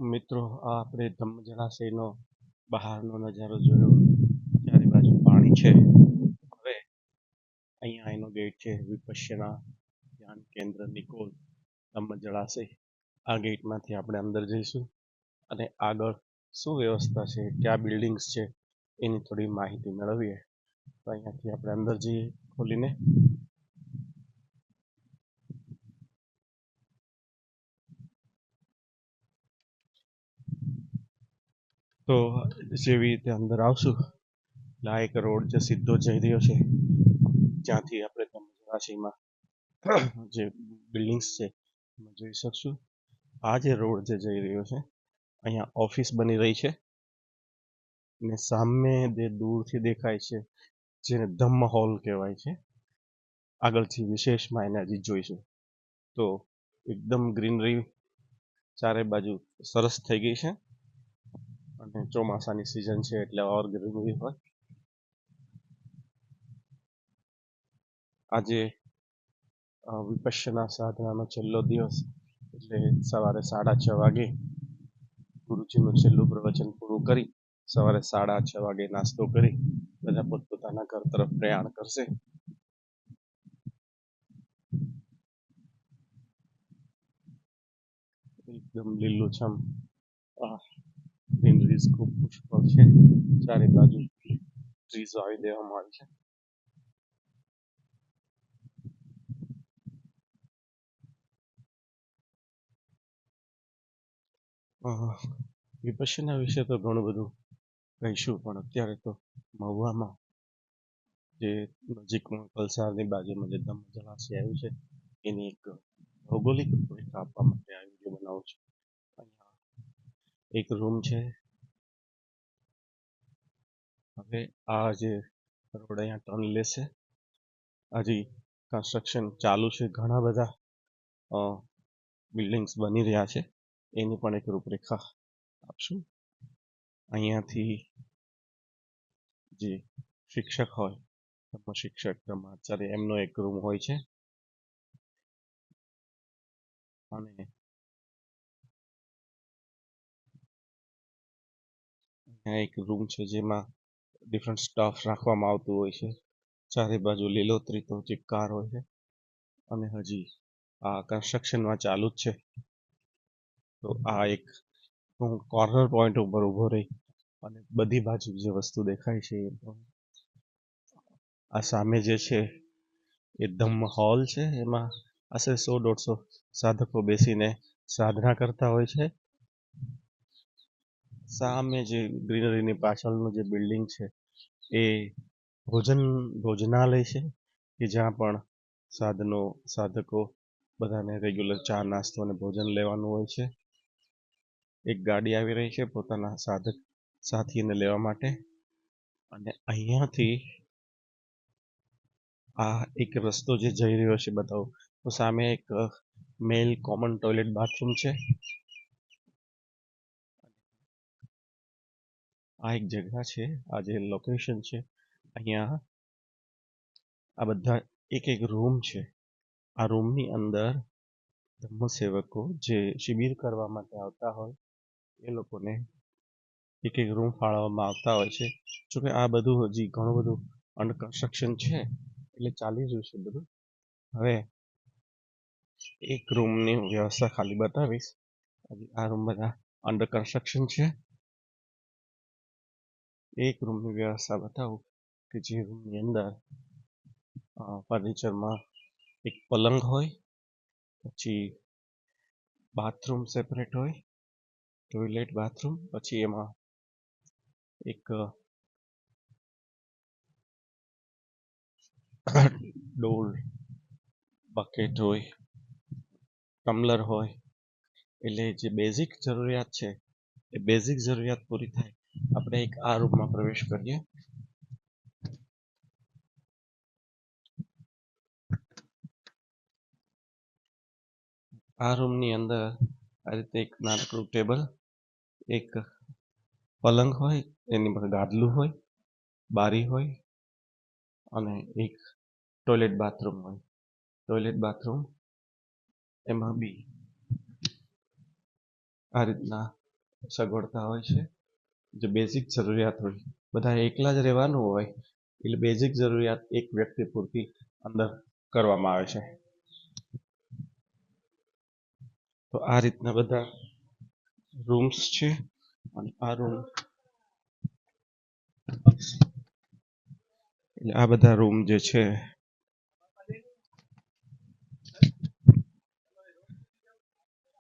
મિત્રો, આ આપણે ધમ્મ જળાશયનો બહારનો નજારો જોયો. ચારે બાજુ પાણી છે. હવે અહીંયા એનો ગેટ છે, વિપશ્યના ધ્યાન કેન્દ્ર નિકોલ ધમ્મ જળાશય. આ ગેટમાંથી આપણે અંદર જઈશું અને આગળ શું વ્યવસ્થા છે, કયા બિલ્ડિંગ્સ છે, એની થોડી માહિતી મેળવીએ. તો અહીંયાથી આપણે અંદર જઈએ ખોલીને. તો જેવી રીતે અંદર આવશું એટલે આ એક રોડ જે સીધો જઈ રહ્યો છે, જ્યાંથી આપણે ધમ્મ જળાશયમાં જે બિલ્ડિંગ્સ છે એમાં જોઈ શકશું. આ જે રોડ જે જઈ રહ્યો છે, અહીંયા ઓફિસ બની રહી છે ને સામે જે દૂરથી દેખાય છે જેને ધમ્મ હોલ કહેવાય છે, આગળથી વિશેષમાં એને હજી જોઈશું. તો એકદમ ગ્રીનરી ચારે બાજુ સરસ થઈ ગઈ છે અને ચોમાસાની સિઝન છે એટલે ઓર ગ્રીનરી હોય. આજે વિપશ્યના સાધનાનો છેલ્લો દિવસ એટલે સવારે 6:30 વાગે ગુરુજીનું છેલ્લું પ્રવચન પૂરું કરી સવારે 6:30 વાગે નાસ્તો કરી બધા પોતપોતાના ઘર તરફ પ્રયાણ કરશે. એકદમ લીલુંછમ ગ્રીનરીઝ ખૂબ પુષ્કળ છે. ચારે બાજુ ટ્રીઝ વાવી દેવામાં આવી છે. વિપશ્યના વિશે તો ઘણું બધું કહીશું, પણ અત્યારે તો મહુવામાં જે નજીકમાં વલસાડની બાજુમાં જે ધમ્મ જળાશય આવ્યું છે એની એક ભૌગોલિક રૂપરેખા આપવા માટે આ વિડીયો બનાવું છું. અહીંયા એક રૂમ છે. હવે આ જે રોડ અહીંયા ટર્ન લેશે, હજી કન્સ્ટ્રક્શન ચાલુ છે. ઘણા બધા બિલ્ડિંગ્સ બની રહ્યા છે, એની પણ એક રૂપરેખા આપશું. અહીંયાથી જે શિક્ષક હોય, ધર્મ શિક્ષક ધર્માચાર્ય, એમનો એક રૂમ હોય છે. અને અહીંયા એક રૂમ છે જેમાં ડિફરન્ટ સ્ટાફ રાખવામાં આવતું હોય છે. ચારે બાજુ લીલોતરી તો ચિક્કાર હોય છે અને હજી આ કન્સ્ટ્રક્શનમાં ચાલુ જ છે. તો આ એક હું કોર્નર પોઈન્ટ ઉપર ઊભો રહી અને બધી બાજુ જે વસ્તુ દેખાય છે આ સામે જે છે એ ધમ્મ હોલ છે. એમાં આશરે 100-150 સાધકો બેસીને સાધના કરતા હોય છે. સામે જે ગ્રીનરીની પાછળનું જે બિલ્ડિંગ છે એ ભોજનાલય છે કે જ્યાં પણ સાધકો બધાને રેગ્યુલર ચા નાસ્તો અને ભોજન લેવાનું હોય છે. એક ગાડી આવી રહી છે પોતાના સાથીને લેવા માટે. અને અહીંયાથી આ એક રસ્તો જે જઈ રહ્યો છે બતાવું તો સામે એક મેલ કોમન ટોયલેટ બાથરૂમ છે. આ એક જગ્યા છે, આ જે લોકેશન છે, અહીંયા આ બધા એક રૂમ છે. આ રૂમની અંદર ધમ્મસેવકો જે શિબિર કરવા માટે આવતા હોય એ લોકોને એક રૂમ ફાળવવામાં આવતા હોય છે. જોકે આ બધું હજી ઘણું બધું અંડર કન્સ્ટ્રક્શન છે એટલે ચાલી રહ્યું છે બધું. હવે એક રૂમની વ્યવસ્થા ખાલી બતાવીશ. આ રૂમ બધા અંડર કન્સ્ટ્રક્શન છે. એક રૂમની વ્યવસ્થા બતાવું કે જે રૂમની અંદર ફર્નિચરમાં એક પલંગ હોય, પછી બાથરૂમ સેપરેટ હોય, ટોયલેટ બાથરૂમ, પછી એમાં એક ડોલ, બકેટ હોય, ટમ્બલર હોય. એટલે જે બેઝિક જરૂરિયાત છે એ બેઝિક જરૂરિયાત પૂરી થાય. આપણે એક આ રૂમમાં પ્રવેશ કરીએ. આ રૂમની અંદર આ રીતે એક નાનકડું ટેબલ, એક પલંગ હોય, એની પર ગાદલું હોય, બારી હોય અને એક ટોયલેટ બાથરૂમ હોય. ટોયલેટ બાથરૂમ એમાં બી આ રીતના સગવડતા હોય છે. જે બેઝિક જરૂરિયાત હોય, બધા એકલા જ રહેવાનું હોય એટલે બેઝિક જરૂરિયાત એક વ્યક્તિ પૂરતી અંદર કરવામાં આવે છે. તો આ રીતના બધા રૂમ્સ છે. અને આ રૂમ એટલે આ બધા રૂમ જે છે